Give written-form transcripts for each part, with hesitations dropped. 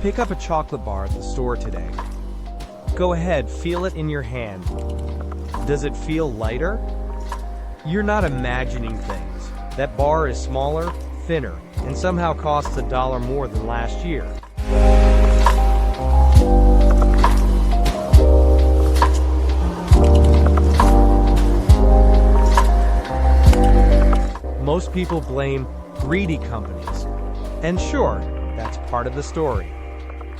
Pick up a chocolate bar at the store today. Go ahead, feel it in your hand. Does it feel lighter? You're not imagining things. That bar is smaller, thinner, and somehow costs $1 more than last year. Most people blame greedy companies. And sure, that's part of the story.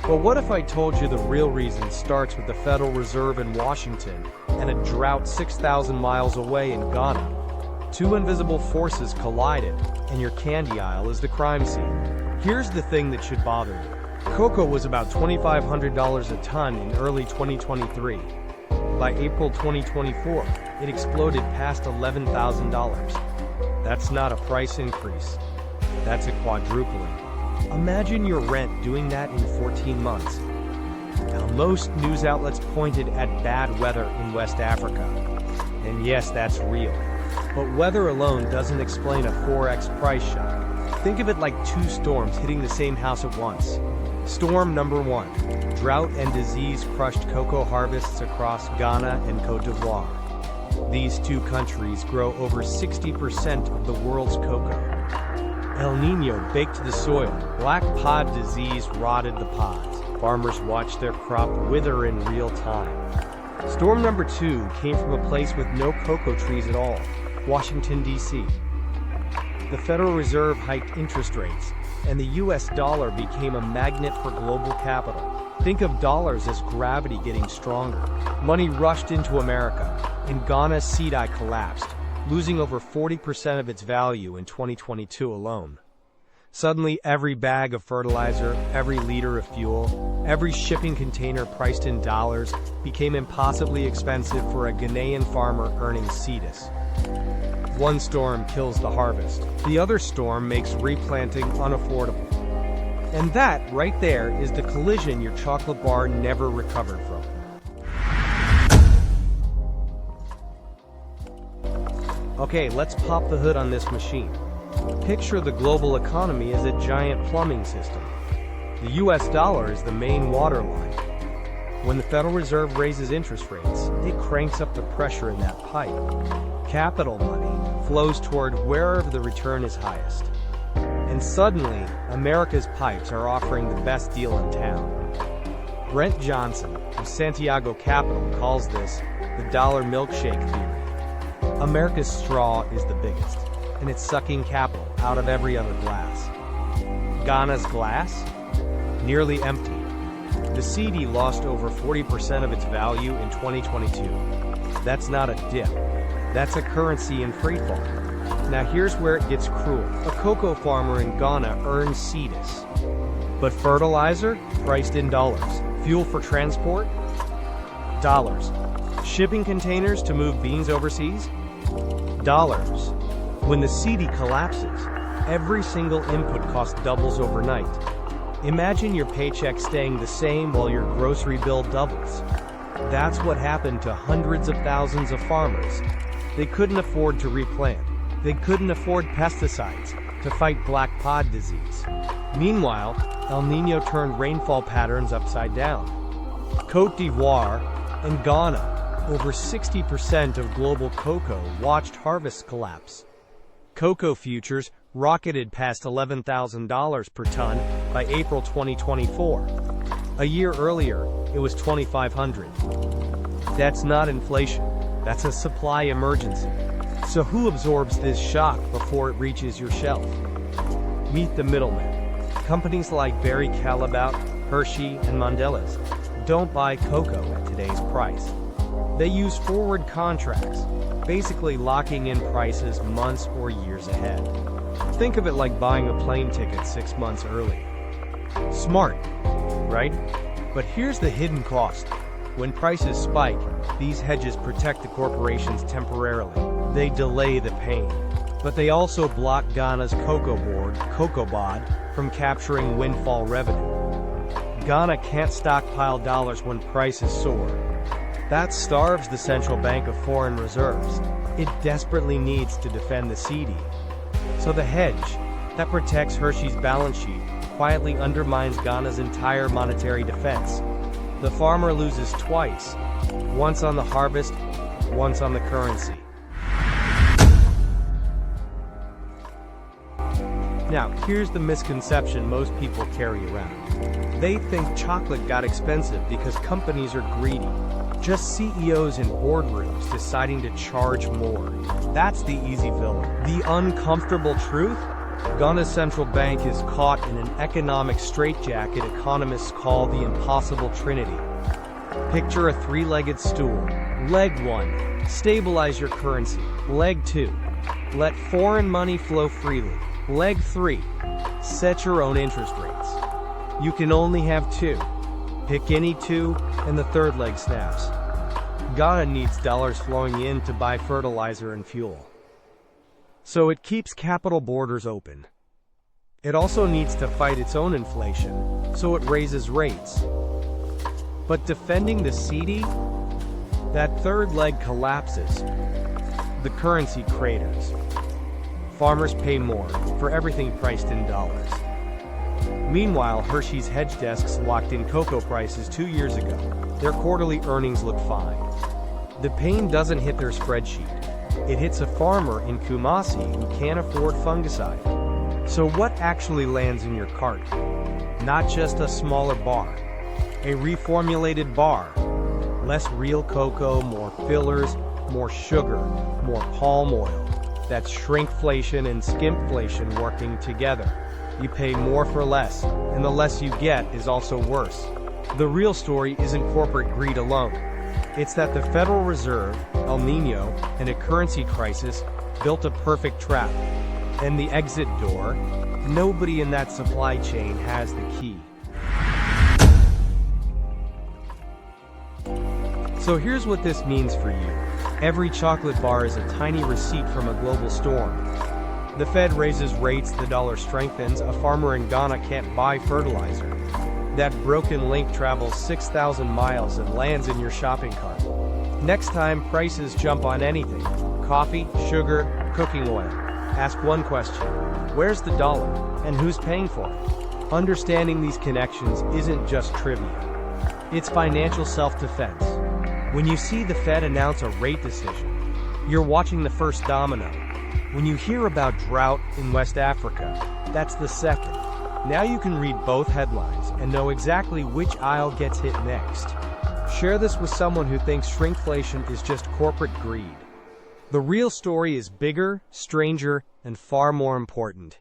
But what if I told you the real reason starts with the Federal Reserve in Washington and a drought 6,000 miles away in Ghana? Two invisible forces collided, and your candy aisle is the crime scene. Here's the thing that should bother you. Cocoa was about $2,500 a ton in early 2023. By April 2024, it exploded past $11,000. That's not a price increase. That's a quadrupling. Imagine your rent doing that in 14 months. Now, most news outlets pointed at bad weather in West Africa. And yes, that's real. But weather alone doesn't explain a 4x price shock. Think of it like two storms hitting the same house at once. Storm number 1. Drought and disease crushed cocoa harvests across Ghana and Côte d'Ivoire. These two countries grow over 60% of the world's cocoa. El Niño baked the soil. Black pod disease rotted the pods. Farmers watched their crop wither in real time. Storm number 2 came from a place with no cocoa trees at all, Washington, D.C. The Federal Reserve hiked interest rates, and the U.S. dollar became a magnet for global capital. Think of dollars as gravity getting stronger. Money rushed into America, and Ghana's cedi collapsed, losing over 40% of its value in 2022 alone. Suddenly, every bag of fertilizer, every liter of fuel, every shipping container priced in dollars became impossibly expensive for a Ghanaian farmer earning cedis. One storm kills the harvest. The other storm makes replanting unaffordable. And that, right there, is the collision your chocolate bar never recovered from. Okay, let's pop the hood on this machine. Picture the global economy as a giant plumbing system. The US dollar is the main water line. When the Federal Reserve raises interest rates, it cranks up the pressure in that pipe. Capital money flows toward wherever the return is highest. And suddenly, America's pipes are offering the best deal in town. Brent Johnson of Santiago Capital calls this the Dollar Milkshake Theory. America's straw is the biggest, and it's sucking capital out of every other glass. Ghana's glass? Nearly empty. The cedi lost over 40% of its value in 2022. That's not a dip. That's a currency in freefall. Now here's where it gets cruel. A cocoa farmer in Ghana earns cedis. But fertilizer? Priced in dollars. Fuel for transport? Dollars. Shipping containers to move beans overseas? Dollars. When the cedi collapses, every single input cost doubles overnight. Imagine your paycheck staying the same while your grocery bill doubles. That's what happened to hundreds of thousands of farmers. They couldn't afford to replant. They couldn't afford pesticides to fight black pod disease. Meanwhile, El Niño turned rainfall patterns upside down. Côte d'Ivoire and Ghana, over 60% of global cocoa, watched harvests collapse. Cocoa futures rocketed past $11,000 per ton by April 2024. A year earlier, it was $2,500. That's not inflation. That's a supply emergency. So who absorbs this shock before it reaches your shelf? Meet the middlemen. Companies like Barry Callebaut, Hershey, and Mondelez don't buy cocoa at today's price. They use forward contracts, basically locking in prices months or years ahead. Think of it like buying a plane ticket 6 months early. Smart, right? But here's the hidden cost. When prices spike, these hedges protect the corporations temporarily. They delay the pain. But they also block Ghana's cocoa board, COCOBOD, from capturing windfall revenue. Ghana can't stockpile dollars when prices soar. That starves the central bank of foreign reserves. It desperately needs to defend the cedi. So the hedge that protects Hershey's balance sheet quietly undermines Ghana's entire monetary defense. The farmer loses twice, once on the harvest, once on the currency. Now, here's the misconception most people carry around. They think chocolate got expensive because companies are greedy. Just CEOs in boardrooms deciding to charge more. That's the easy filler. The uncomfortable truth? Ghana's central bank is caught in an economic straitjacket economists call the impossible trinity. Picture a three-legged stool. Leg 1. Stabilize your currency. Leg 2. Let foreign money flow freely. Leg 3. Set your own interest rates. You can only have two. Pick any two, and the third leg snaps. Ghana needs dollars flowing in to buy fertilizer and fuel. So it keeps capital borders open. It also needs to fight its own inflation, so it raises rates. But defending the cedi? That third leg collapses. The currency craters. Farmers pay more for everything priced in dollars. Meanwhile, Hershey's hedge desks locked in cocoa prices 2 years ago. Their quarterly earnings look fine. The pain doesn't hit their spreadsheet. It hits a farmer in Kumasi who can't afford fungicide. So what actually lands in your cart? Not just a smaller bar. A reformulated bar. Less real cocoa, more fillers, more sugar, more palm oil. That's shrinkflation and skimpflation working together. You pay more for less, and the less you get is also worse. The real story isn't corporate greed alone. It's that the Federal Reserve, El Niño, and a currency crisis built a perfect trap. And the exit door? Nobody in that supply chain has the key. So here's what this means for you. Every chocolate bar is a tiny receipt from a global storm. The Fed raises rates, the dollar strengthens, a farmer in Ghana can't buy fertilizer. That broken link travels 6,000 miles and lands in your shopping cart. Next time prices jump on anything, coffee, sugar, cooking oil, ask one question: where's the dollar, and who's paying for it? Understanding these connections isn't just trivia. It's financial self-defense. When you see the Fed announce a rate decision, you're watching the first domino. When you hear about drought in West Africa, that's the second. Now you can read both headlines and know exactly which aisle gets hit next. Share this with someone who thinks shrinkflation is just corporate greed. The real story is bigger, stranger, and far more important.